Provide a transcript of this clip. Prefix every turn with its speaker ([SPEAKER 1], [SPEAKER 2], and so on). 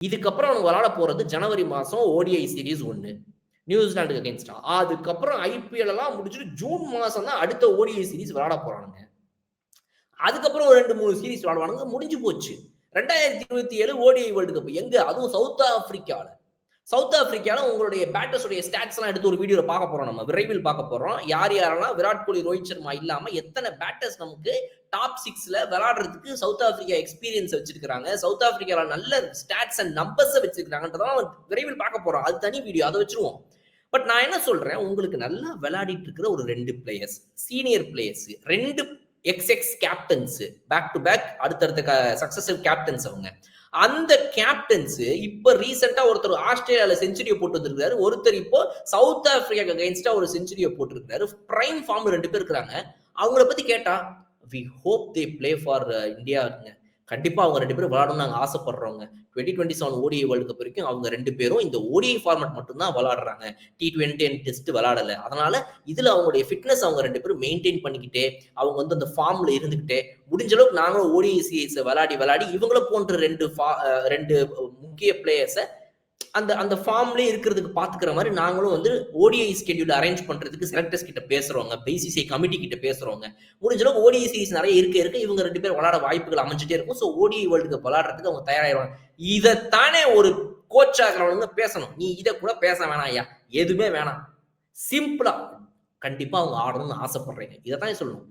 [SPEAKER 1] இதுக்கப்புறம் அவங்க விளையாட போறது ஜனவரி மாசம் ஓடிஐ சீரிஸ் 1 நியூசிலாந்துக்கு அகைன்ஸ்டா. அதுக்கப்புறம் ஐபிஎல் எல்லாம் முடிச்சுட்டு ஜூன் மாசம் தான் அடுத்த ஓடிஐ சீரிஸ் விளையாட போறானுங்க. அதுக்கப்புறம் ஒரு 2-3 சீரிஸ் விளையாடுவானுங்க. முடிஞ்சு போச்சு. 2027 ஓடிஐ வேர்ல்டு கப் எங்க? அதுவும் சவுத் ஆப்பிரிக்கால. சவுத் ஆப்பிரிக்கால உங்களுடைய பேட்டர்ஸ் உடைய ஸ்டாட்ஸ் எல்லாம் எடுத்து ஒரு வீடியோல பார்க்க போறோம் நம்ம. விரைவில் பார்க்க போறோம். யார் யாரெல்லாம் விராட் கோலி, ரோஹித் சர்மா இல்லாம எத்தனை பேட்டர்ஸ் நமக்கு டாப் 6ல விளையாடுறதுக்கு சவுத் ஆப்பிரிக்கா எக்ஸ்பீரியன்ஸ் வச்சிருக்காங்க. சவுத் ஆப்பிரிக்கால நல்ல ஸ்டாட்ஸ் அண்ட் நம்பர்ஸ் வச்சிருக்காங்கன்றதான் விரைவில் பார்க்க போறோம். அது தனி வீடியோ. அதை வச்சிருவோம். பட் நான் என்ன சொல்றேன், உங்களுக்கு நல்லா விளையாடிட்டு இருக்கிற ஒரு 2 players, senior players, 2 ex captains, back to back அடுத்தடுத்த சக்சஸிவ் கேப்டன்ஸ் அவங்க. அந்த கேப்டன்ஸ் இப்ப ரீசெண்டா ஒருத்தர் ஆஸ்திரேலியால செஞ்சுரியை போட்டு வந்திருக்காரு. ஒருத்தர் இப்போ சவுத் ஆப்பிரிக்கா அகைன்ஸ்டா ஒரு செஞ்சுரியை போட்டிருக்காரு. பிரைம் ஃபார்ம் 2 பேர் இருக்காங்க. அவங்கள பத்தி கேட்டா we hope they play for India. கண்டிப்பா அவங்க 2 பேரும் விளையாடணும்னு நாங்க ஆசைப்படுறோங்க. 2027 ஓடிஐ வேர்ல்டு கப் வரைக்கும் அவங்க 2 பேரும் இந்த ஓடிஐ ஃபார்மட் மட்டும் தான் விளையாடுறாங்க. T20 டெஸ்ட் விளையாடல. அதனால இதுல அவங்களுடைய ஃபிட்னஸ் அவங்க 2 பேரும் மெயின்டைன் பண்ணிக்கிட்டே அவங்க வந்து அந்த ஃபார்ம்ல இருந்துகிட்டே முடிஞ்ச அளவுக்கு நாங்களும் ஓடிஐ சீரிஸ் விளையாடி இவங்கள போன்ற 2 முக்கிய பிளேயர்ஸை அந்த ஃபார்ம்லயே இருக்கிறதுக்கு பாத்துக்கிற மாதிரி நாங்களும் வந்து ஓடிஐ ஸ்கெடியூல் அரேஞ்ச் பண்றதுக்கு செலக்டர்ஸ் கிட்ட பேசுறவங்க, பிசிசிஐ கமிட்டி கிட்ட பேசுறவங்க. முடிஞ்ச அளவுக்கு ஓடிஐ சீரிஸ் நிறைய இருக்க இவங்க 2 பேர் விளையாட வாய்ப்புகள் அமைஞ்சிட்டே இருக்கும். ஸோ ஓடிஐ வேர்ல்டு கப் விளையாடுறதுக்கு அவங்க தயாராகிடுவாங்க. இதைத்தானே ஒரு கோச் ஆகிறவங்க பேசணும். நீ இதை கூட பேச வேணாம் ஐயா, எதுவுமே வேணாம், சிம்பிளா கண்டிப்பா அவங்க ஆடணும்னு ஆசைப்படுறீங்க. இதைத்தான் சொல்லணும்.